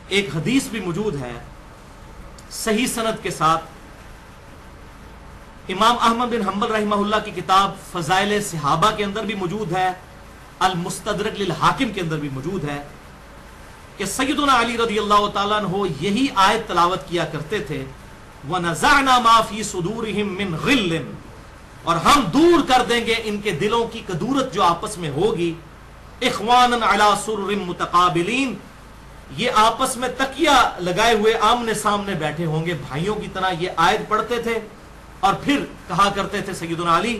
ایک حدیث بھی موجود ہے صحیح سند کے ساتھ، امام احمد بن حنبل رحمہ اللہ کی کتاب فضائل صحابہ کے اندر بھی موجود ہے، المستدرک للحاکم کے اندر بھی موجود ہے کہ سیدنا علی رضی اللہ تعالیٰ عنہ یہی آیت تلاوت کیا کرتے تھے، وَنَزَعْنَا مَا فِي صُدُورِهِم مِّن غِلٍّ، اور ہم دور کر دیں گے ان کے دلوں کی کدورت جو آپس میں ہوگی، اخواناً علی سرر متقابلین، یہ آپس میں تکیہ لگائے ہوئے آمنے سامنے بیٹھے ہوں گے بھائیوں کی طرح۔ یہ آیت پڑھتے تھے اور پھر کہا کرتے تھے سیدنا علی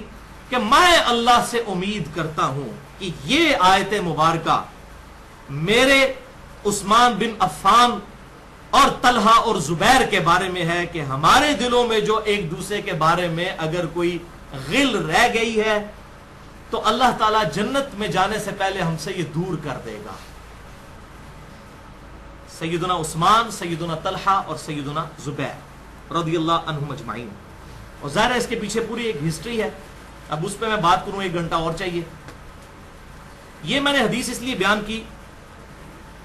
کہ میں اللہ سے امید کرتا ہوں کہ یہ آیت مبارکہ میرے عثمان بن عفان اور طلحہ اور زبیر کے بارے میں ہے کہ ہمارے دلوں میں جو ایک دوسرے کے بارے میں اگر کوئی غل رہ گئی ہے تو اللہ تعالیٰ جنت میں جانے سے پہلے ہم سے یہ دور کر دے گا۔ سیدنا عثمان، سیدنا طلحہ اور سیدنا زبیر رضی اللہ عنہم اجمعین۔ اور ظاہر ہے اس کے پیچھے پوری ایک ہسٹری ہے، اب اس پہ میں بات کروں 1 گھنٹہ اور چاہیے۔ یہ میں نے حدیث اس لیے بیان کی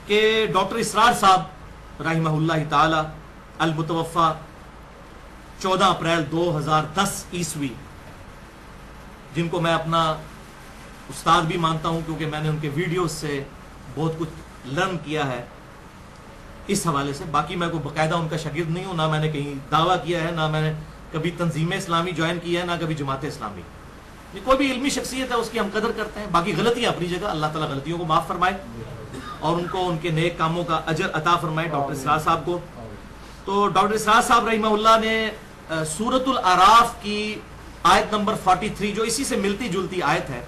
کہ ڈاکٹر اسرار صاحب رحمہ اللہ تعالی المتوفی 14 اپریل 2010 عیسوی، جن کو میں اپنا استاد بھی مانتا ہوں کیونکہ میں نے ان کے ویڈیوز سے بہت کچھ لرن کیا ہے اس حوالے سے، باقی میں کوئی باقاعدہ ان کا شاگرد نہیں ہوں، نہ میں نے کہیں دعویٰ کیا ہے، نہ میں نے کبھی تنظیم اسلامی جوائن کی ہے، نہ کبھی جماعت اسلامی۔ کوئی بھی علمی شخصیت ہے اس کی ہم قدر کرتے ہیں، باقی غلطیاں اپنی جگہ، اللہ تعالیٰ غلطیوں کو معاف فرمائے اور ان کو ان کے نیک کاموں کا اجر عطا فرمائے ڈاکٹر اسرار صاحب کو۔ تو ڈاکٹر اسرار صاحب رحمہ اللہ نے سورۃ الاعراف کی آیت نمبر 43 جو اسی سے ملتی جلتی آیت ہے،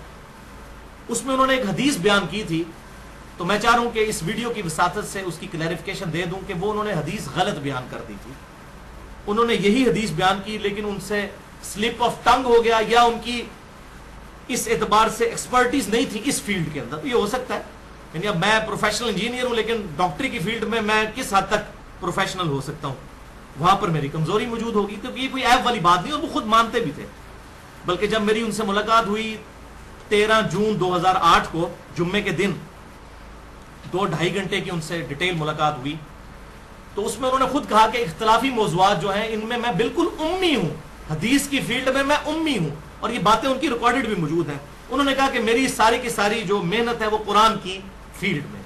اس میں انہوں نے ایک حدیث بیان کی تھی، تو میں چاہ رہا ہوں کہ اس ویڈیو کی وساطت سے اس کی کلیریفیکیشن دے دوں کہ وہ انہوں نے حدیث غلط بیان کر دی تھی۔ انہوں نے یہی حدیث بیان کی لیکن ان سے سلپ آف ٹنگ ہو گیا، یا ان کی اس اعتبار سے ایکسپرٹیز نہیں تھی اس فیلڈ کے اندر۔ یہ ہو سکتا ہے، یعنی اب میں پروفیشنل انجینئر ہوں لیکن ڈاکٹری کی فیلڈ میں کس حد تک پروفیشنل ہو سکتا ہوں، وہاں پر میری کمزوری موجود ہوگی، کیونکہ یہ کوئی عیب والی بات نہیں اور وہ خود مانتے بھی تھے۔ بلکہ جب میری ان سے ملاقات ہوئی 13 جون 2008 کو جمعے کے دن، 2-2.5 گھنٹے کی ان سے ڈیٹیل ملاقات ہوئی، تو اس میں انہوں نے خود کہا کہ اختلافی موضوعات جو ہیں ان میں میں بالکل امی ہوں، حدیث کی فیلڈ میں میں امی ہوں، اور یہ باتیں ان کی ریکارڈڈ بھی موجود ہیں۔ انہوں نے کہا کہ میری ساری کی ساری جو محنت ہے وہ قرآن کی فیلڈ میں،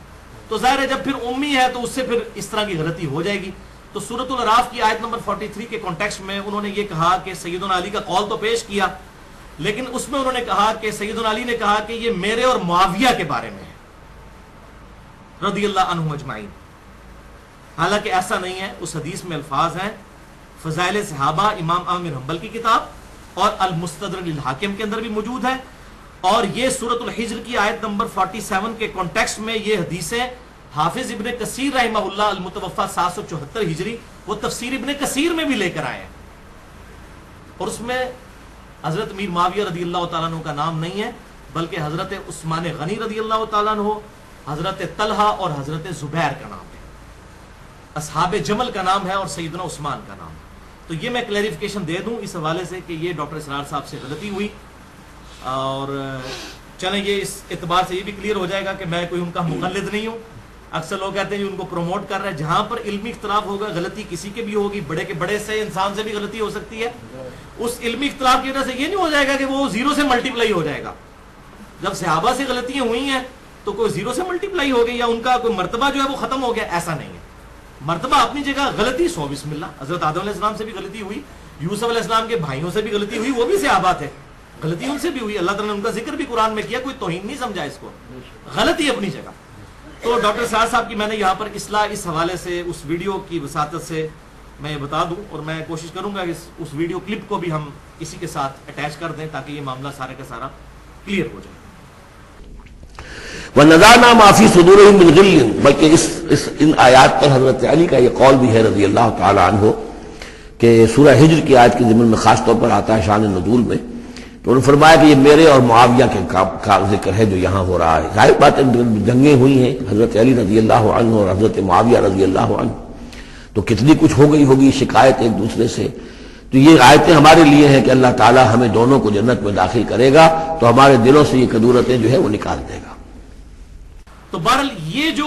تو ظاہر ہے جب پھر امی ہے تو اس سے پھر اس طرح کی غلطی ہو جائے گی۔ تو سورۃ الاعراف کی آیت نمبر 43 کے کانٹیکسٹ میں انہوں نے یہ کہا کہ سیدنا علی کا قول تو پیش کیا، لیکن اس میں انہوں نے کہا کہ سیدنا علی نے کہا کہ یہ میرے اور معاویہ کے بارے میں ہے رضی اللہ عنہم اجمعین۔ حالانکہ ایسا نہیں ہے، اس حدیث میں الفاظ ہیں فضائل صحابہ امام احمد بن حنبل کی کتاب اور المستدرک للحاکم کے اندر بھی موجود ہے، اور یہ سورۃ الحجر کی آیت نمبر 47 کے کانٹیکسٹ میں یہ حدیثیں حافظ ابن کثیر رحمہ اللہ المتوفی 774 ہجری وہ تفسیر ابن کثیر میں بھی لے کر آئے ہیں، اور اس میں حضرت امیر معاویہ رضی اللہ تعالیٰ عنہ کا نام نہیں ہے بلکہ حضرت عثمان غنی رضی اللہ تعالیٰ عنہ، حضرت طلحہ اور حضرت زبیر کا نام ہے، اصحاب جمل کا نام ہے اور سیدنا عثمان کا نام۔ تو یہ میں کلیریفیکیشن دے دوں اس حوالے سے کہ یہ ڈاکٹر اسرار صاحب سے غلطی ہوئی، اور چلیں یہ اس اعتبار سے یہ بھی کلیئر ہو جائے گا کہ میں کوئی ان کا مقلد نہیں ہوں۔ اکثر لوگ کہتے ہیں ان کو پروموٹ کر رہے ہیں، جہاں پر علمی اختلاف ہوگا غلطی کسی کے بھی ہوگی، بڑے کے بڑے سے انسان سے بھی غلطی ہو سکتی ہے، اس علمی اختلاف کی وجہ سے یہ نہیں ہو جائے گا کہ وہ 0 سے ملٹیپلائی ہو جائے گا۔ جب صحابہ سے غلطیاں ہوئی ہیں تو کوئی 0 سے ملٹیپلائی ہو گئی یا ان کا کوئی مرتبہ جو ہے وہ ختم ہو گیا، ایسا نہیں ہے۔ مرتبہ اپنی جگہ، غلطی 100 بسم اللہ، حضرت آدم علیہ السلام سے بھی غلطی ہوئی، یوسف علیہ السلام کے بھائیوں سے بھی غلطی ہوئی، وہ بھی صحابہ تھے، غلطی ان سے بھی ہوئی، اللہ تعالیٰ نے ان کا ذکر بھی قرآن میں کیا، کوئی توہین نہیں سمجھا اس کو، غلطی اپنی جگہ۔ تو ڈاکٹر اسرار صاحب کی میں نے یہاں پر اصلاح اس حوالے سے اس ویڈیو کی وساطت سے میں یہ بتا دوں، اور میں کوشش کروں گا کہ اس ویڈیو کلپ کو بھی ہم اسی کے ساتھ اٹیچ کر دیں تاکہ یہ معاملہ سارے کا سارا کلیئر ہو جائے۔ وَنَزَعْنَا مَا فِي صُدُورِهِم مِّن غِلٍّ، بلکہ ان آیات پر حضرت علی کا یہ قول بھی ہے رضی اللہ تعالی عنہ کہ سورہ ہجر کی آیت کے ضمن میں خاص طور پر آتا ہے شان نزول میں، تو انہوں نے فرمایا کہ یہ میرے اور معاویہ کے کا ذکر ہے جو یہاں ہو رہا ہے۔ ظاہر بات ہے جنگیں ہوئی ہیں حضرت علی رضی اللہ عنہ اور حضرت معاویہ رضی اللہ عنہ، تو کتنی کچھ ہو گئی ہوگی شکایت ایک دوسرے سے، تو یہ آیتیں ہمارے لیے ہیں کہ اللہ تعالیٰ ہمیں دونوں کو جنت میں داخل کرے گا تو ہمارے دلوں سے یہ کدورتیں جو ہے وہ نکال دے گا۔ تو بہرحال یہ جو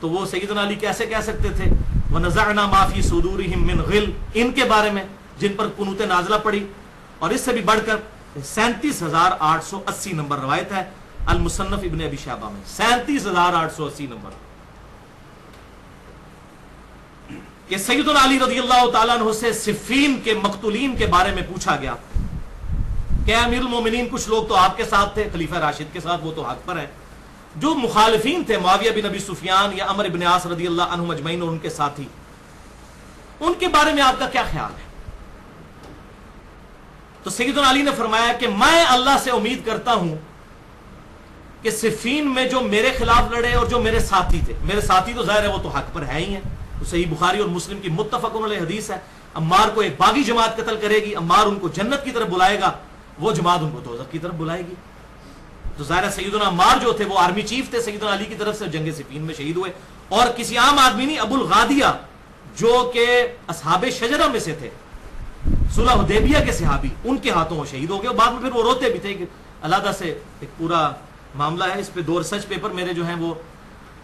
تو وہ سیدنا علی کیسے کہہ سکتے تھے وَنَزَعْنَا مَا فِي صُدُورِهِم مِّن غِلٍّ، ان کے بارے میں جن پر قنوت نازلہ پڑی؟ اور اس سے بھی بڑھ کر 37,880 نمبر روایت ہے المصنف ابن ابی شیبہ میں، 37,880 نمبر، کہ سیدنا علی رضی اللہ تعالیٰ عنہ سے صفین کے مقتولین کے بارے میں پوچھا گیا کہ امیر المومنین کچھ لوگ تو آپ کے ساتھ تھے، خلیفہ راشد کے ساتھ، وہ تو حق پر ہیں، جو مخالفین تھے معاویہ بن ابی سفیان یا عمرو بن عاص رضی اللہ عنہم اجمعین اور ان کے ساتھی، ان کے بارے میں آپ کا کیا خیال ہے؟ تو سیدنا علی نے فرمایا کہ میں اللہ سے امید کرتا ہوں کہ صفین میں جو میرے خلاف لڑے اور جو میرے ساتھی تھے، میرے ساتھی تو ظاہر ہے وہ تو حق پر ہے ہی ہیں، تو صحیح بخاری اور مسلم کی متفق علیہ حدیث ہے، عمار کو ایک باغی جماعت قتل کرے گی، عمار ان کو جنت کی طرف بلائے گا، وہ جماعت ان کو دوزخ کی طرف بلائے گی۔ تو ظاہر سیدنا عمار جو تھے وہ آرمی چیف تھے سیدنا علی کی طرف سے، جنگ صفین میں شہید ہوئے، اور کسی عام آدمی نہیں، ابو الغادیہ جو کہ اصحاب شجرہ میں سے تھے، صلح حدیبیہ کے صحابی، ان کے ہاتھوں وہ شہید ہو گئے، اور بعد میں پھر وہ روتے بھی تھے کہ علیحدہ سے ایک پورا معاملہ ہے، اس پہ 2 ریسرچ پیپر میرے جو ہیں وہ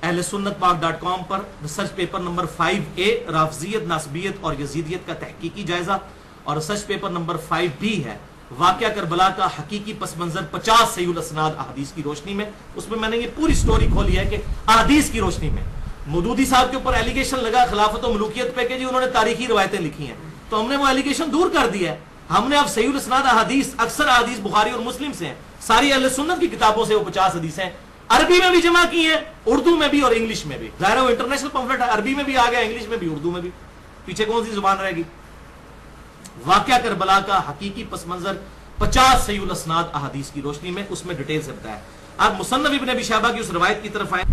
اہل سنت پاک.com پر ریسرچ پیپر نمبر 5A رافضیت، ناسبیت اور یزیدیت کا تحقیقی جائزہ، اور ریسرچ پیپر نمبر 5B ہے واقعہ کربلا کا حقیقی پس منظر 50 صحیح الاسناد احادیث کی روشنی میں۔ اس میں نے یہ پوری سٹوری کھولی ہے کہ احادیث کی روشنی میں مودودی صاحب کے اوپر ایلیگیشن لگا خلافت و ملوکیت پہ کہ جی انہوں نے تاریخی روایتیں لکھی ہیں، تو ہم نے وہ ایلیگیشن دور کر دیا ہے، ہم نے اب صحیح الاسناد احادیث، اکثر احادیث بخاری اور مسلم سے ہیں، ساری اہل سنت کی کتابوں سے وہ 50 حدیثیں عربی میں بھی جمع کی ہیں، اردو میں بھی اور انگلش میں بھی، ظاہر ہے وہ انٹرنیشنل پمفلٹ ہے، عربی میں بھی آ گیا، انگلش میں بھی، اردو میں بھی، پیچھے کون سی زبان رہے گی؟ واقعہ کربلا کا حقیقی پس منظر 50 صحیح الاسناد احادیث کی روشنی میں، اس میں ڈیٹیل سے بتایا۔ آپ مصنف ابن ابی شیبہ کی اس روایت کی طرف آئیں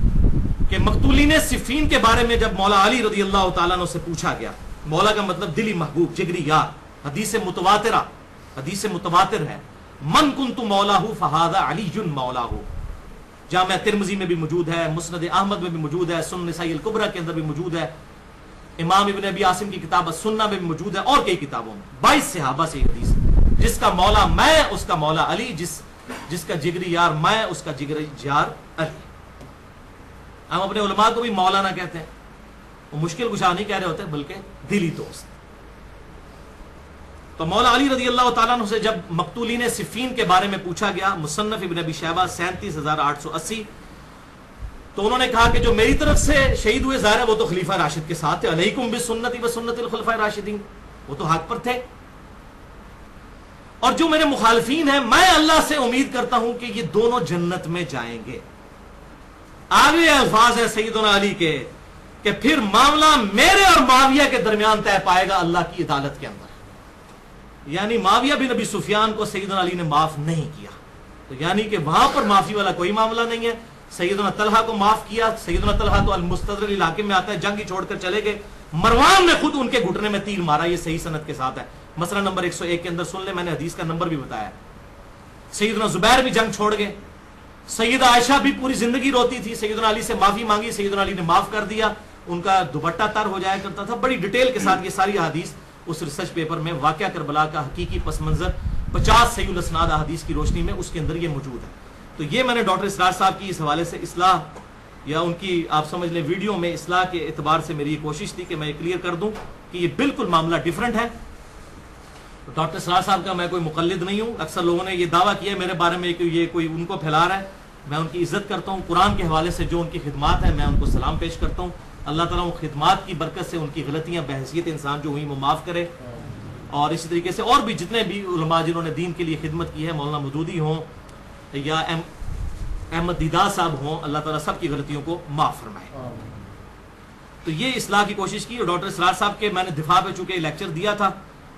کہ مقتولین صفین کے بارے میں جب مولا علی رضی اللہ تعالیٰ عنہ سے پوچھا گیا، مولا کا مطلب دلی محبوب، جگری یار، حدیث متواتر ہے، من کنت مولاہ فہذا علی مولاہ، جامع ترمذی میں بھی موجود ہے، مسند احمد میں بھی موجود ہے، سنن نسائی الکبریٰ کے اندر بھی موجود ہے، امام ابن ابی عاصم کی کتاب السنہ میں بھی موجود ہے، اور کئی کتابوں میں 22 صحابہ سے حدیث، جس کا مولا میں اس کا مولا علی، جس کا جگری یار میں اس کا جگری یار علی۔ ہم اپنے علماء کو بھی مولانا کہتے ہیں، وہ مشکل کشا نہیں کہہ رہے ہوتے بلکہ دلی دوست۔ تو مولا علی رضی اللہ تعالیٰ عنہ سے جب مقتولین صفین کے بارے میں پوچھا گیا، مصنف ابن ابی شیبہ 37,880، تو انہوں نے کہا کہ جو میری طرف سے شہید ہوئے ظاہر ہے وہ تو خلیفہ راشد کے ساتھ تھے، علیکم بسنتی وسنت الخلفاء الراشدین، وہ تو حق پر تھے، اور جو میرے مخالفین ہیں میں اللہ سے امید کرتا ہوں کہ یہ دونوں جنت میں جائیں گے۔ آگے الفاظ ہے سیدنا علی کے کہ پھر معاملہ میرے اور معاویہ کے درمیان طے پائے گا اللہ کی عدالت کے اندر، یعنی معاویہ بن ابی سفیان کو سیدنا علی نے معاف نہیں کیا، تو یعنی کہ وہاں پر معافی والا کوئی معاملہ نہیں ہے۔ سیدنا طلحہ کو معاف کیا، سیدنا طلحہ تو المستدرک علاقے میں آتا ہے، جنگ ہی چھوڑ کر چلے گئے، مروان نے خود ان کے گھٹنے میں تیر مارا، یہ صحیح سند کے ساتھ ہے، مسئلہ نمبر 101 کے اندر سن لیں، میں نے حدیث کا نمبر بھی بتایا۔ سیدنا زبیر بھی جنگ چھوڑ گئے، سیدہ عائشہ بھی پوری زندگی روتی تھی، سیدنا علی سے معافی مانگی، سیدنا علی نے معاف کر دیا، ان کا دوپٹہ تر ہو جایا کرتا تھا، بڑی ڈیٹیل کے ساتھ یہ ساری حدیث اس ریسرچ پیپر میں واقعہ کربلا کا حقیقی پس منظر 50 صحیح الاسناد احادیث کی روشنی میں اس کے اندر یہ موجود ہے۔ تو یہ میں نے ڈاکٹر اسرار صاحب کی اس حوالے سے اصلاح یا ان کی آپ سمجھ لیں ویڈیو میں اصلاح کے اعتبار سے میری یہ کوشش تھی کہ میں کلیئر کر دوں کہ یہ بالکل معاملہ ڈیفرنٹ ہے۔ ڈاکٹر اسرار صاحب کا میں کوئی مقلد نہیں ہوں، اکثر لوگوں نے یہ دعویٰ کیا ہے میرے بارے میں کہ یہ کوئی ان کو پھیلا رہا ہے، میں ان کی عزت کرتا ہوں، قرآن کے حوالے سے جو ان کی خدمات ہیں میں ان کو سلام پیش کرتا ہوں، اللہ تعالیٰ ان خدمات کی برکت سے ان کی غلطیاں بحیثیت انسان جو ہوئی وہ معاف کرے، اور اسی طریقے سے اور بھی جتنے بھی علماء جنہوں نے دین کے لیے خدمت کی ہے، مولانا مودودی ہوں یا احمد دیدار صاحب ہوں، اللہ تعالیٰ سب کی غلطیوں کو معاف فرمائے۔ تو یہ اصلاح کی کوشش کی، اور ڈاکٹر اسرار صاحب کے میں نے دفاع پہ چونکہ لیکچر دیا تھا،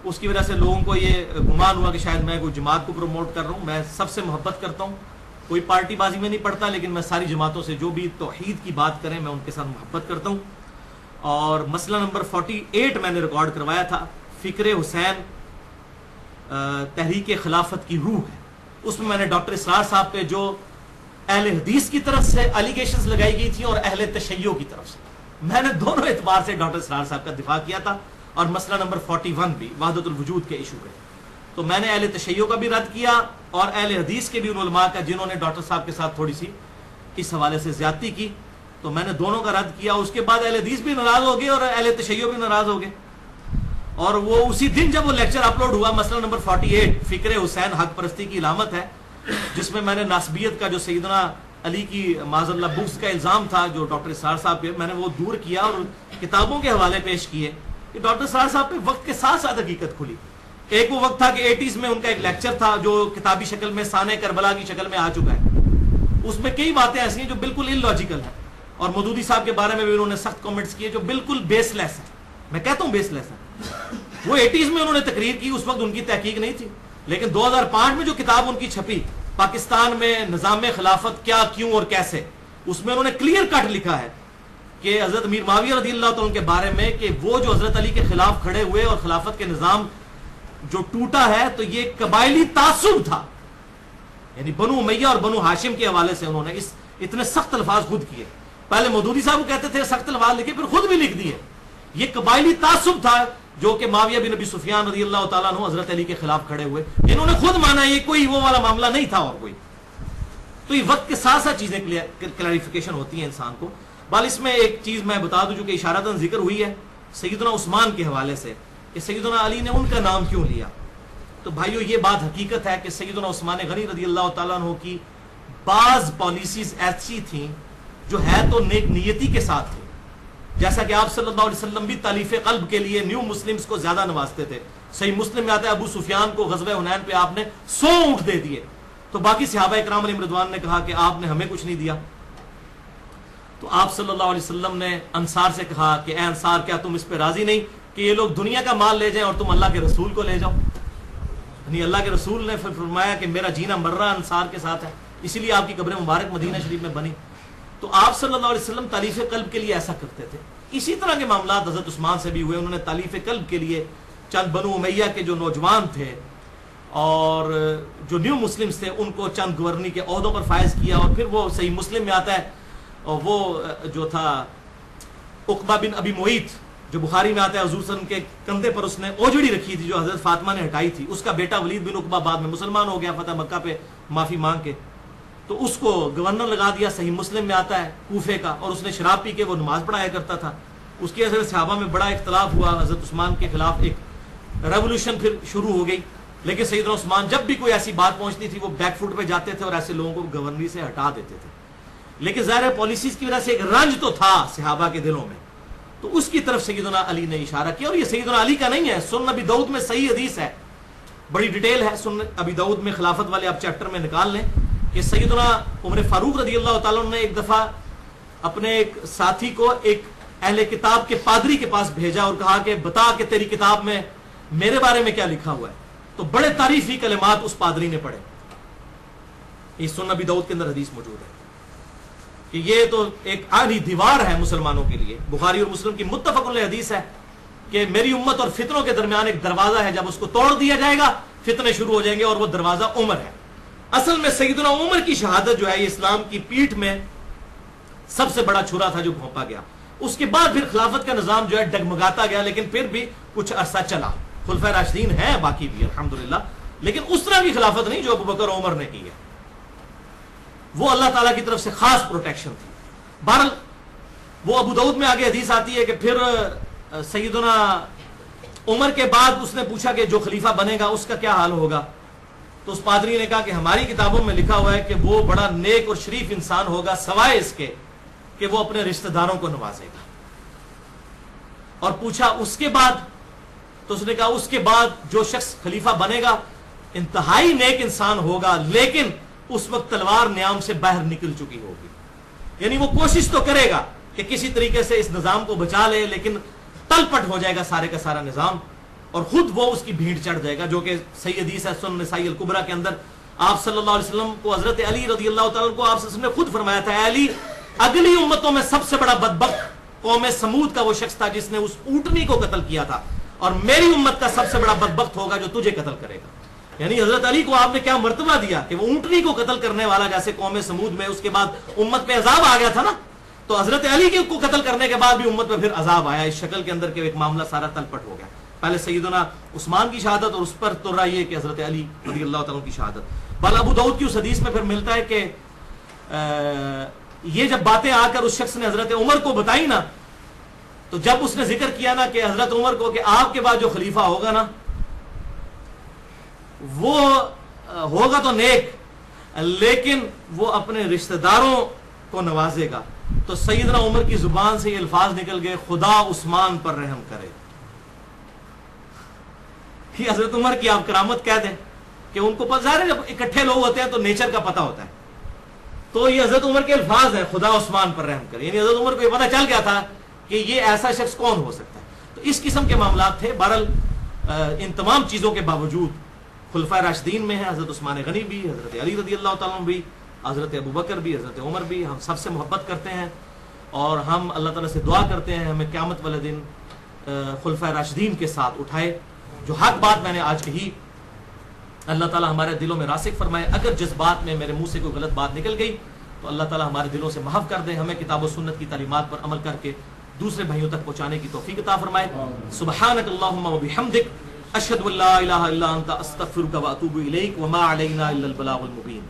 اس کی وجہ سے لوگوں کو یہ گمان ہوا کہ شاید میں کوئی جماعت کو پروموٹ کر رہا ہوں، میں سب سے محبت کرتا ہوں، کوئی پارٹی بازی میں نہیں پڑتا، لیکن میں ساری جماعتوں سے جو بھی توحید کی بات کریں میں ان کے ساتھ محبت کرتا ہوں۔ اور مسئلہ نمبر 48 میں نے ریکارڈ کروایا تھا، فکر حسین تحریک خلافت کی روح ہے، اس میں نے ڈاکٹر اسرار صاحب پہ جو اہل حدیث کی طرف سے الیگیشنز لگائی گئی تھی اور اہل تشیع کی طرف سے، میں نے دونوں اعتبار سے ڈاکٹر اسرار صاحب کا دفاع کیا تھا، اور مسئلہ نمبر 41 بھی وحدت الوجود کے ایشو پہ، تو میں نے اہل تشیع کا بھی رد کیا اور اہل حدیث کے بھی ان علماء کا جنہوں نے ڈاکٹر صاحب کے ساتھ تھوڑی سی اس حوالے سے زیادتی کی، تو میں نے دونوں کا رد کیا. اس کے بعد اہل حدیث بھی ناراض ہو گئے اور اہل تشیع بھی ناراض ہو گئے. اور وہ اسی دن جب وہ لیکچر اپلوڈ ہوا, مسئلہ نمبر 48 فکر حسین حق پرستی کی علامت ہے, جس میں نے ناسبیت کا جو سیدنا علی کی معاذ اللہ بغض کا الزام تھا جو ڈاکٹر اسرار صاحب پہ, میں نے وہ دور کیا اور کتابوں کے حوالے پیش کیے کہ ڈاکٹر اسرار صاحب پہ وقت کے ساتھ ساتھ حقیقت کھلی. ایک وہ وقت تھا کہ 80s میں ان کا ایک لیکچر تھا جو کتابی شکل میں سانح کربلا کی شکل میں آ چکا ہے. اس میں کئی باتیں ایسی ہیں جو بالکل ان لاجیکل ہیں, اور مودودی صاحب کے بارے میں بھی انہوں نے سخت کامنٹس کیے جو بالکل بیس لیس ہیں. میں کہتا ہوں بیس لیس ہے. وہ 80s میں انہوں نے تقریر کی, اس وقت ان کی تحقیق نہیں تھی, لیکن 2005 میں جو کتاب ان کی چھپی پاکستان میں نظام خلافت کیا, کیوں اور کیسے, اس میں انہوں نے کلیئر کٹ لکھا ہے کہ حضرت امیر معاویہ رضی اللہ تعالیٰ کے بارے میں کہ وہ جو حضرت علی کے خلاف کھڑے ہوئے اور خلافت کے نظام جو ٹوٹا ہے تو یہ قبائلی تعصب تھا. یعنی بنو امیہ اور بنو ہاشم کے حوالے سے انہوں نے اتنے سخت الفاظ خود کیے. پہلے مودودی صاحب کہتے تھے سخت الفاظ لکھے, پھر خود بھی لکھ دیے. یہ قبائلی تعصب تھا جو کہ معاویہ بن ابی سفیان رضی اللہ تعالیٰ عنہ حضرت علی کے خلاف کھڑے ہوئے. انہوں نے خود مانا یہ کوئی وہ والا معاملہ نہیں تھا اور کوئی. تو یہ وقت کے ساتھ ساتھ چیزیں کلیریفیکیشن ہوتی ہیں انسان کو. بال اس میں ایک چیز میں بتا دوں جو کہ اشارتاً ذکر ہوئی ہے سیدنا عثمان کے حوالے سے کہ سیدنا علی نے ان کا نام کیوں لیا. تو بھائیو یہ بات حقیقت ہے کہ سیدنا عثمان غنی رضی اللہ تعالیٰ عنہ کی بعض پالیسیز ایسی تھیں جو ہے تو نیک نیتی کے ساتھ تھی. جیسا کہ آپ صلی اللہ علیہ وسلم بھی تالیف قلب کے لیے نیو مسلمز کو زیادہ نوازتے تھے. صحیح مسلم میں آتا ہے ابو سفیان کو غزوہ حنین پہ آپ نے 100 اونٹ دے دیے, تو باقی صحابہ اکرام علیہم رضوان نے کہا کہ آپ نے ہمیں کچھ نہیں دیا. تو آپ صلی اللہ علیہ وسلم نے انصار سے کہا کہ اے انصار کیا تم اس پہ راضی نہیں کہ یہ لوگ دنیا کا مال لے جائیں اور تم اللہ کے رسول کو لے جاؤ. یعنی اللہ کے رسول نے پھر فرمایا کہ میرا جینا مرنا انصار کے ساتھ ہے, اسی لیے آپ کی قبر مبارک مدینہ شریف میں بنی. تو آپ صلی اللہ علیہ وسلم تالیف قلب کے لیے ایسا کرتے تھے. اسی طرح کے معاملات حضرت عثمان سے بھی ہوئے. انہوں نے تالیف قلب کے لیے چند بنو امیہ کے جو نوجوان تھے اور جو نیو مسلمز تھے ان کو چند گورنی کے عہدوں پر فائز کیا. اور پھر وہ صحیح مسلم میں آتا ہے, اور وہ جو تھا عقبہ بن ابی معیط جو بخاری میں آتا ہے, حضور صلی اللہ علیہ وسلم کے کندھے پر اس نے اوجڑی رکھی تھی جو حضرت فاطمہ نے ہٹائی تھی. اس کا بیٹا ولید بن عقبہ بعد میں مسلمان ہو گیا فتح مکہ پہ معافی مانگ کے, تو اس کو گورنر لگا دیا. صحیح مسلم میں آتا ہے کوفے کا, اور اس نے شراب پی کے وہ نماز پڑھایا کرتا تھا. اس کی وجہ سے صحابہ میں بڑا اختلاف ہوا, حضرت عثمان کے خلاف ایک ریولوشن پھر شروع ہو گئی. لیکن سیدنا عثمان جب بھی کوئی ایسی بات پہنچتی تھی وہ بیک فوٹ پہ جاتے تھے اور ایسے لوگوں کو گورنری سے ہٹا دیتے تھے. لیکن ظاہر پالیسیز کی وجہ سے ایک رنج تو تھا صحابہ کے دلوں میں, تو اس کی طرف سیدنا علی نے اشارہ کیا. اور یہ سیدنا علی کا نہیں ہے, سنن ابی داؤد میں صحیح حدیث ہے, بڑی ڈیٹیل ہے سنن ابی داؤد میں, خلافت والے آپ چیپٹر میں نکال لیں کہ سیدنا عمر فاروق رضی اللہ تعالیٰ نے ایک دفعہ اپنے ایک ساتھی کو ایک اہل کتاب کے پادری کے پاس بھیجا اور کہا کہ بتا کہ تیری کتاب میں میرے بارے میں کیا لکھا ہوا ہے. تو بڑے تعریفی کلمات اس پادری نے پڑھے. یہ سنن ابی داؤد کے اندر حدیث موجود ہے کہ یہ تو ایک آڑھی دیوار ہے مسلمانوں کے لیے. بخاری اور مسلم کی متفق علیہ حدیث ہے کہ میری امت اور فتنوں کے درمیان ایک دروازہ ہے, جب اس کو توڑ دیا جائے گا فتنے شروع ہو جائیں گے, اور وہ دروازہ عمر ہے. اصل میں سیدنا عمر کی شہادت جو ہے یہ اسلام کی پیٹھ میں سب سے بڑا چھرا تھا جو گھونپا گیا. اس کے بعد پھر خلافت کا نظام جو ہے ڈگمگاتا گیا, لیکن پھر بھی کچھ عرصہ چلا. خلفائے راشدین ہیں باقی بھی الحمدللہ, لیکن اس طرح کی خلافت نہیں جو ابوبکر اور عمر نے کی ہے. وہ اللہ تعالیٰ کی طرف سے خاص پروٹیکشن تھی. بہرحال وہ ابو داؤد میں آگے حدیث آتی ہے کہ پھر سیدنا عمر کے بعد اس نے پوچھا کہ جو خلیفہ بنے گا اس کا کیا حال ہوگا. تو اس پادری نے کہا کہ ہماری کتابوں میں لکھا ہوا ہے کہ وہ بڑا نیک اور شریف انسان ہوگا, سوائے اس کے کہ وہ اپنے رشتہ داروں کو نوازے گا. اور پوچھا اس کے بعد, تو اس نے کہا اس کے بعد جو شخص خلیفہ بنے گا انتہائی نیک انسان ہوگا, لیکن اس وقت تلوار نیام سے باہر نکل چکی ہوگی. یعنی وہ کوشش تو کرے گا کہ کسی طریقے سے اس نظام کو بچا لے, لیکن تل پٹ ہو جائے گا سارے کا سارا نظام, اور خود وہ اس کی بھیڑ چڑھ جائے گا. جو کہ صحیح حدیث ہے سنن نسائی الکبریٰ کے اندر, آپ صلی اللہ علیہ وسلم کو حضرت علی رضی اللہ تعالیٰ کو آپ صلی اللہ علیہ وسلم نے خود فرمایا تھا, علی اگلی امتوں میں سب سے بڑا بدبخت قوم سمود کا وہ شخص تھا جس نے اس اونٹنی کو قتل کیا تھا, اور میری امت کا سب سے بڑا بدبخت ہوگا جو تجھے قتل کرے گا. یعنی حضرت علی کو آپ نے کیا مرتبہ دیا کہ وہ اونٹنی کو قتل کرنے والا, جیسے قوم سمود میں اس کے بعد امت پہ عذاب آ گیا تھا نا, تو حضرت علی کو قتل کرنے کے بعد بھی امت پہ پھر عذاب آیا اس شکل کے اندر کہ ایک معاملہ سارا تلپٹ ہو گیا. پہلے سیدنا عثمان کی شہادت اور اس پر تو رہا یہ کہ حضرت علی رضی اللہ تعالیٰ کی شہادت. بل ابو داؤد کی اس حدیث میں پھر ملتا ہے کہ یہ جب باتیں آ کر اس شخص نے حضرت عمر کو بتائی نا، تو جب اس نے ذکر کیا نا کہ حضرت عمر کو کہ آپ کے بعد جو خلیفہ ہوگا نا وہ ہوگا تو نیک، لیکن وہ اپنے رشتہ داروں کو نوازے گا، تو سیدنا عمر کی زبان سے یہ الفاظ نکل گئے، خدا عثمان پر رحم کرے۔ یہ حضرت عمر کی آپ کرامت کہہ دیں کہ ان کو پتہ ہے، جب اکٹھے لوگ ہوتے ہیں تو نیچر کا پتہ ہوتا ہے، تو یہ حضرت عمر کے الفاظ ہیں، خدا عثمان پر رحم کرے، یعنی حضرت عمر کو یہ پتہ چل گیا تھا کہ یہ ایسا شخص کون ہو سکتا ہے۔ تو اس قسم کے معاملات تھے۔ بہرحال ان تمام چیزوں کے باوجود خلفائے راشدین میں ہیں حضرت عثمان غنی بھی، حضرت علی رضی اللہ تعالیٰ عنہ بھی، حضرت ابو بکر بھی، حضرت عمر بھی، ہم سب سے محبت کرتے ہیں اور ہم اللہ تعالیٰ سے دعا کرتے ہیں ہمیں قیامت والے دن خلفائے راشدین کے ساتھ اٹھائے۔ جو حق بات میں نے آج کہی اللہ تعالیٰ ہمارے دلوں میں راسخ فرمائے، اگر جس بات میں میرے منہ سے کوئی غلط بات نکل گئی تو اللہ تعالیٰ ہمارے دلوں سے محو کر دے، ہمیں کتاب و سنت کی تعلیمات پر عمل کر کے دوسرے بھائیوں تک پہنچانے کی توفیق عطا فرمائے۔ سبحانک اللہم و بحمدک، اشہد ان لا الہ الا انت، استغفرک و اتوب الیک، وما علینا الا البلاغ المبین۔